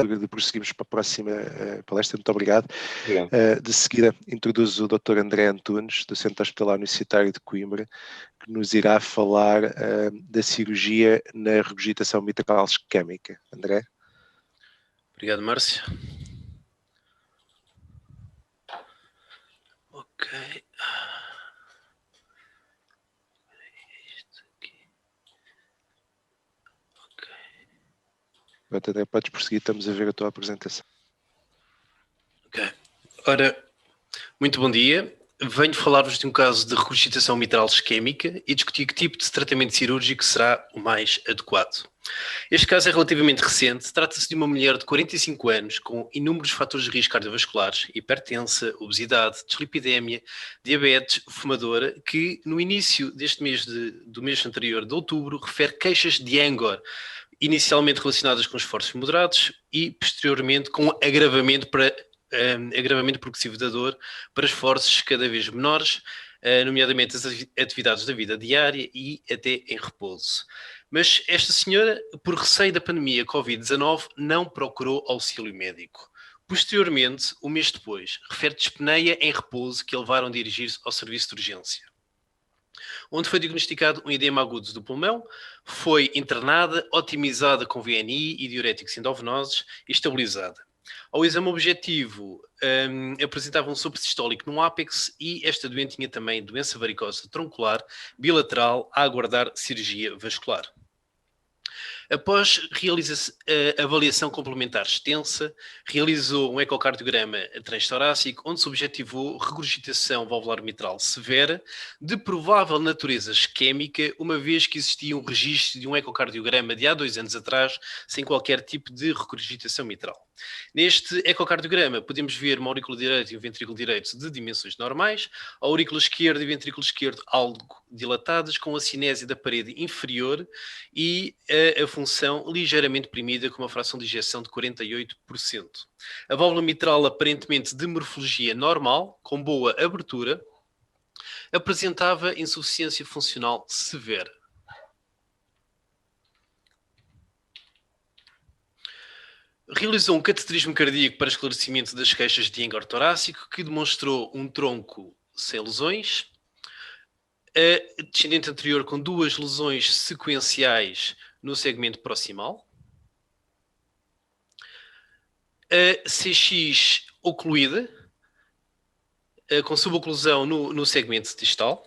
de prosseguirmos para a próxima palestra. Muito obrigado. Obrigado. De seguida, introduzo o Dr. André Antunes, do Centro Hospitalar Universitário de Coimbra, que nos irá falar da cirurgia na regurgitação mitral isquémica. André? Obrigado, Márcio. Ok. André, podes prosseguir, estamos a ver a tua apresentação. Ok. Ora, muito bom dia. Venho falar-vos de um caso de regurgitação mitral isquémica e discutir que tipo de tratamento cirúrgico será o mais adequado. Este caso é relativamente recente. Trata-se de uma mulher de 45 anos com inúmeros fatores de risco cardiovasculares, hipertensa, obesidade, dislipidemia, diabetes, fumadora, que no início deste mês do mês anterior, de outubro, refere queixas de angor, inicialmente relacionadas com esforços moderados e posteriormente com agravamento progressivo da dor para esforços cada vez menores, nomeadamente as atividades da vida diária e até em repouso. Mas esta senhora, por receio da pandemia Covid-19, não procurou auxílio médico. Posteriormente, um mês depois, refere dispneia em repouso que a levaram a dirigir-se ao serviço de urgência, onde foi diagnosticado um edema agudo do pulmão, foi internada, otimizada com VNI e diuréticos endovenosos e estabilizada. Ao exame objetivo, apresentava um sopro sistólico no ápex e esta doente tinha também doença varicosa troncular bilateral a aguardar cirurgia vascular. Após a avaliação complementar extensa, realizou um ecocardiograma transtorácico, onde se objetivou regurgitação valvular mitral severa, de provável natureza isquémica, uma vez que existia um registro de um ecocardiograma de há 2 anos atrás, sem qualquer tipo de regurgitação mitral. Neste ecocardiograma podemos ver uma aurícula direita e um ventrículo direito de dimensões normais, a aurícula esquerda e o ventrículo esquerdo algo dilatados, com a cinésia da parede inferior e a função ligeiramente deprimida, com uma fração de ejeção de 48%. A válvula mitral aparentemente de morfologia normal, com boa abertura, apresentava insuficiência funcional severa. Realizou um cateterismo cardíaco para esclarecimento das queixas de angor torácico, que demonstrou um tronco sem lesões, a descendente anterior com 2 lesões sequenciais no segmento proximal, a CX ocluída, com suboclusão no segmento distal,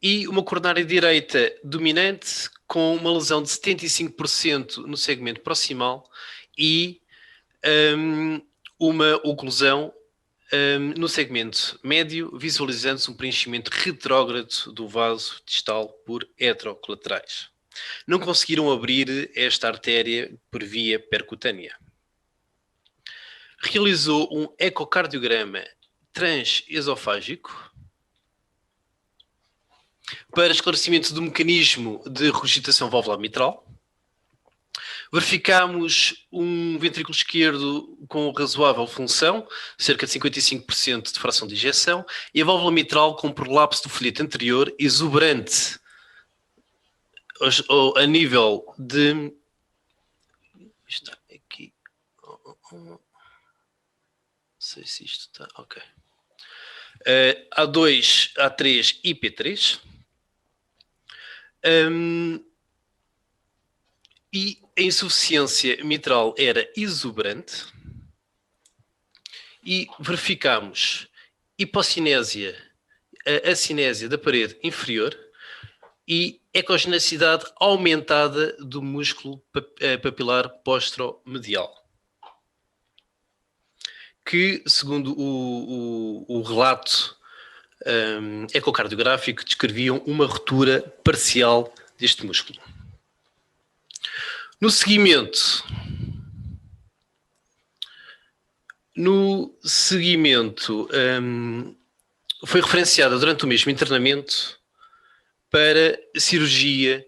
e uma coronária direita dominante com uma lesão de 75% no segmento proximal e uma oclusão no segmento médio, visualizando-se um preenchimento retrógrado do vaso distal por heterocolaterais. Não conseguiram abrir esta artéria por via percutânea. Realizou um ecocardiograma transesofágico para esclarecimento do mecanismo de regurgitação valvular mitral. Verificámos um ventrículo esquerdo com razoável função, cerca de 55% de fração de ejeção, e a válvula mitral com prolapso do folheto anterior exuberante a nível de... Está aqui... Não sei se isto está... Ok. A2, A3 e P3. E a insuficiência mitral era exuberante e verificamos hipocinésia, a cinésia da parede inferior e ecogenicidade aumentada do músculo papilar posteromedial, que, segundo o relato ecocardiográfico, descreviam uma ruptura parcial deste músculo. No seguimento, foi referenciada durante o mesmo internamento para cirurgia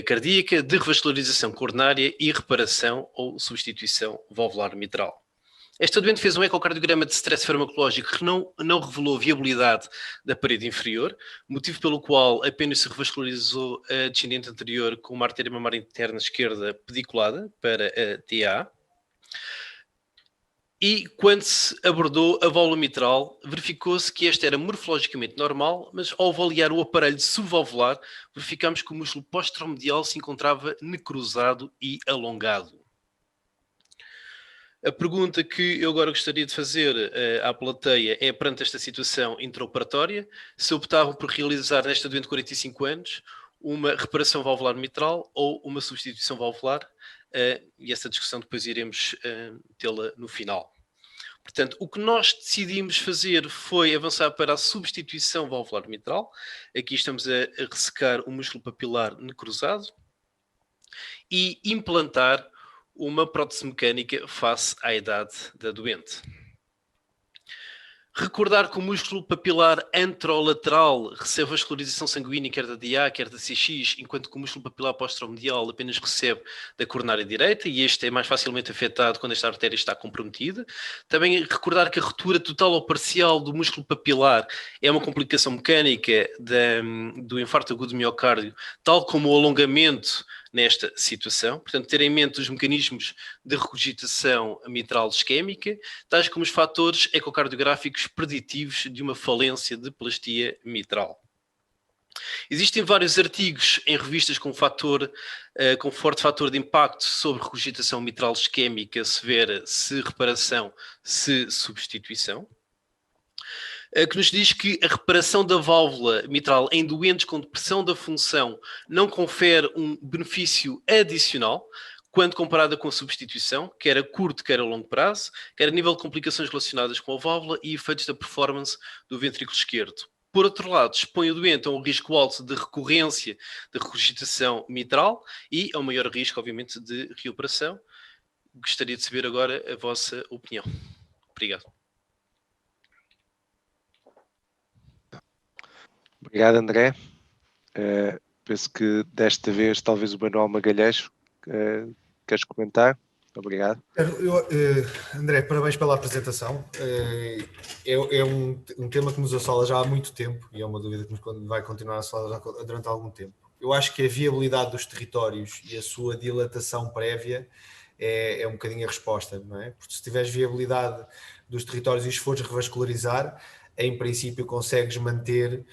cardíaca de revascularização coronária e reparação ou substituição valvular mitral. Esta doente fez um ecocardiograma de stress farmacológico que não revelou viabilidade da parede inferior, motivo pelo qual apenas se revascularizou a descendente anterior com uma artéria mamária interna esquerda pediculada para a TA. E quando se abordou a válvula mitral, verificou-se que esta era morfologicamente normal, mas ao avaliar o aparelho subvalvular, verificamos que o músculo posteromedial se encontrava necrosado e alongado. A pergunta que eu agora gostaria de fazer à plateia é, perante esta situação intraoperatória, se optavam por realizar nesta doente de 45 anos uma reparação valvular mitral ou uma substituição valvular, e essa discussão depois iremos tê-la no final. Portanto, o que nós decidimos fazer foi avançar para a substituição valvular mitral. Aqui estamos a ressecar o músculo papilar necrosado e implantar uma prótese mecânica face à idade da doente. Recordar que o músculo papilar anterolateral recebe vascularização sanguínea quer da DA, quer da CX, enquanto que o músculo papilar posteromedial apenas recebe da coronária direita, e este é mais facilmente afetado quando esta artéria está comprometida. Também recordar que a ruptura total ou parcial do músculo papilar é uma complicação mecânica do infarto agudo do miocárdio, tal como o alongamento nesta situação. Portanto, ter em mente os mecanismos de regurgitação mitral isquémica, tais como os fatores ecocardiográficos preditivos de uma falência de plastia mitral. Existem vários artigos em revistas com forte fator de impacto sobre regurgitação mitral isquémica severa, se reparação, se substituição, que nos diz que a reparação da válvula mitral em doentes com depressão da função não confere um benefício adicional quando comparada com a substituição, quer a curto, quer a longo prazo, quer a nível de complicações relacionadas com a válvula e efeitos da performance do ventrículo esquerdo. Por outro lado, expõe o doente a um risco alto de recorrência de regurgitação mitral e a um maior risco, obviamente, de reoperação. Gostaria de saber agora a vossa opinião. Obrigado. Obrigado, André. Penso que desta vez talvez o Manuel Magalhães queres comentar? Obrigado. André, parabéns pela apresentação. É um tema que nos assola já há muito tempo e é uma dúvida que nos vai continuar a assolar durante algum tempo. Eu acho que a viabilidade dos territórios e a sua dilatação prévia é um bocadinho a resposta, não é? Porque se tiveres viabilidade dos territórios e se fores revascularizar, em princípio consegues manter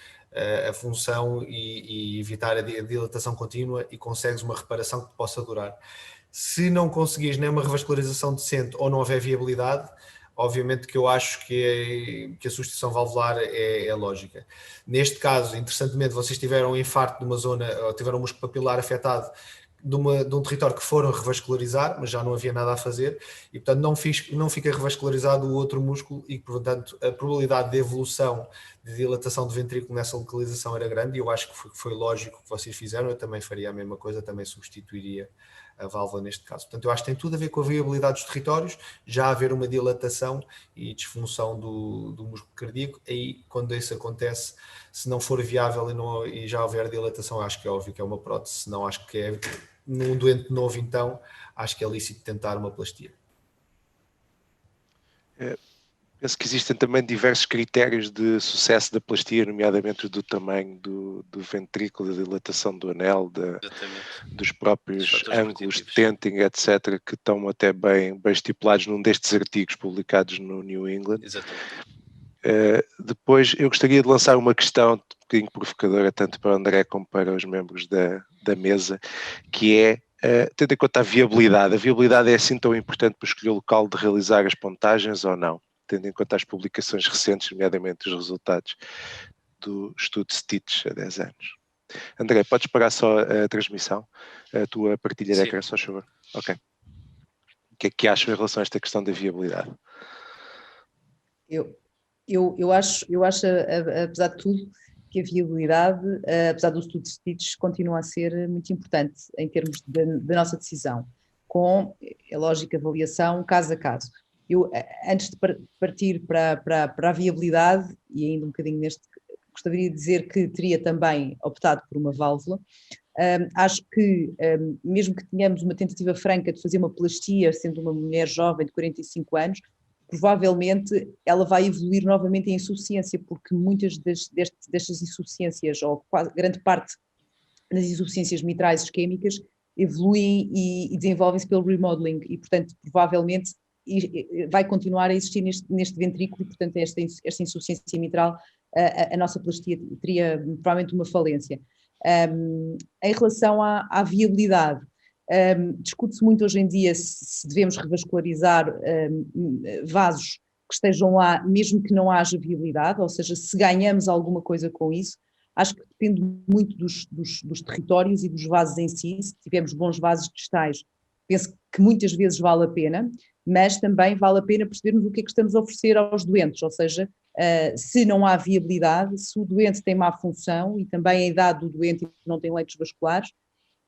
a função e evitar a dilatação contínua e consegues uma reparação que possa durar. Se não conseguires nem uma revascularização decente ou não houver viabilidade, obviamente que eu acho que a substituição valvular é lógica. Neste caso, interessantemente, vocês tiveram um infarto de uma zona, ou tiveram um músculo papilar afetado de um território que foram revascularizar, mas já não havia nada a fazer, e portanto não fica revascularizado o outro músculo e portanto a probabilidade de evolução de dilatação do ventrículo nessa localização era grande, e eu acho que foi lógico o que vocês fizeram. Eu também faria a mesma coisa, também substituiria a válvula neste caso. Portanto, eu acho que tem tudo a ver com a viabilidade dos territórios, já haver uma dilatação e disfunção do músculo cardíaco. Aí, quando isso acontece, se não for viável e já houver dilatação, acho que é óbvio que é uma prótese. Se não, acho que é num doente novo, então, acho que é lícito tentar uma plastia. Penso que existem também diversos critérios de sucesso da plastia, nomeadamente do tamanho do ventrículo, da dilatação do anel, dos próprios ângulos de tenting, etc., que estão até bem estipulados num destes artigos publicados no New England. Depois, eu gostaria de lançar uma questão um bocadinho provocadora, tanto para o André como para os membros da mesa, que é, tendo em conta a viabilidade é assim tão importante para escolher o local de realizar as pontagens ou não? Tendo em conta as publicações recentes, nomeadamente os resultados do estudo STITCH há 10 anos. André, podes parar só a transmissão, a tua partilha de ecrã, só favor. Ok. O que é que acham em relação a esta questão da viabilidade? Eu acho, apesar de tudo, que a viabilidade, apesar do estudo STITCH, continua a ser muito importante em termos da nossa decisão, com a lógica avaliação caso a caso. Eu, antes de partir para a viabilidade, e ainda um bocadinho gostaria de dizer que teria também optado por uma válvula. Acho que, mesmo que tenhamos uma tentativa franca de fazer uma plastia, sendo uma mulher jovem de 45 anos, provavelmente ela vai evoluir novamente em insuficiência, porque muitas destas insuficiências, ou quase grande parte das insuficiências mitrais isquémicas, evoluem e desenvolvem-se pelo remodeling, e portanto provavelmente vai continuar a existir neste ventrículo, e portanto esta insuficiência mitral, a nossa plastia teria provavelmente uma falência. Em relação à viabilidade, discute-se muito hoje em dia se devemos revascularizar vasos que estejam lá, mesmo que não haja viabilidade, ou seja, se ganhamos alguma coisa com isso. Acho que depende muito dos territórios e dos vasos em si. Se tivermos bons vasos distais, penso que muitas vezes vale a pena, mas também vale a pena percebermos o que é que estamos a oferecer aos doentes, ou seja, se não há viabilidade, se o doente tem má função e também a idade do doente não tem leitos vasculares,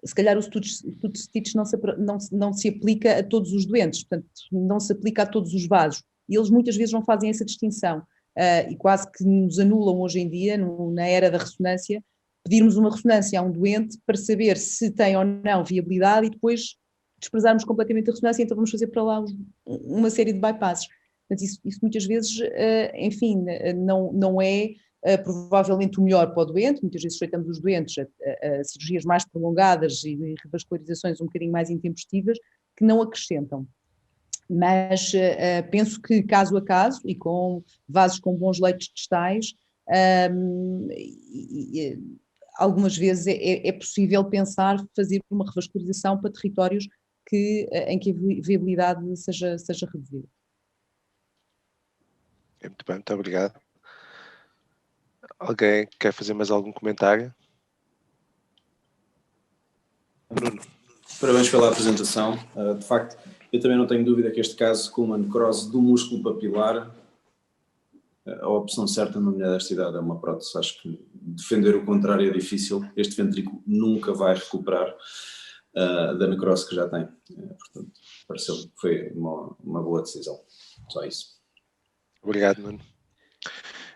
se calhar o Studs-Stitch não se aplica a todos os doentes, portanto, não se aplica a todos os vasos. E eles muitas vezes não fazem essa distinção. E quase que nos anulam hoje em dia, na era da ressonância, pedirmos uma ressonância a um doente para saber se tem ou não viabilidade e depois desprezarmos completamente a ressonância, então vamos fazer para lá uma série de bypasses. Portanto, isso muitas vezes, enfim, não é provavelmente o melhor para o doente. Muitas vezes sujeitamos os doentes a cirurgias mais prolongadas e revascularizações um bocadinho mais intempestivas que não acrescentam. Mas penso que caso a caso e com vasos com bons leitos distais, algumas vezes é possível pensar fazer uma revascularização para territórios em que a viabilidade seja reduzida. Muito bem, muito obrigado. Alguém quer fazer mais algum comentário? Bruno. Parabéns pela apresentação. De facto, eu também não tenho dúvida que este caso, com uma necrose do músculo papilar, a opção certa numa mulher desta idade é uma prótese. Acho que defender o contrário é difícil. Este ventrículo nunca vai recuperar da necrose que já tem. Portanto, pareceu que foi uma boa decisão. Só isso. Obrigado, Nuno.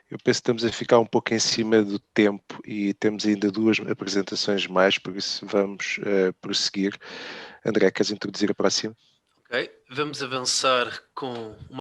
Eu penso que estamos a ficar um pouco em cima do tempo e temos ainda 2 apresentações mais, por isso vamos prosseguir. André, queres introduzir a próxima? Ok, vamos avançar com uma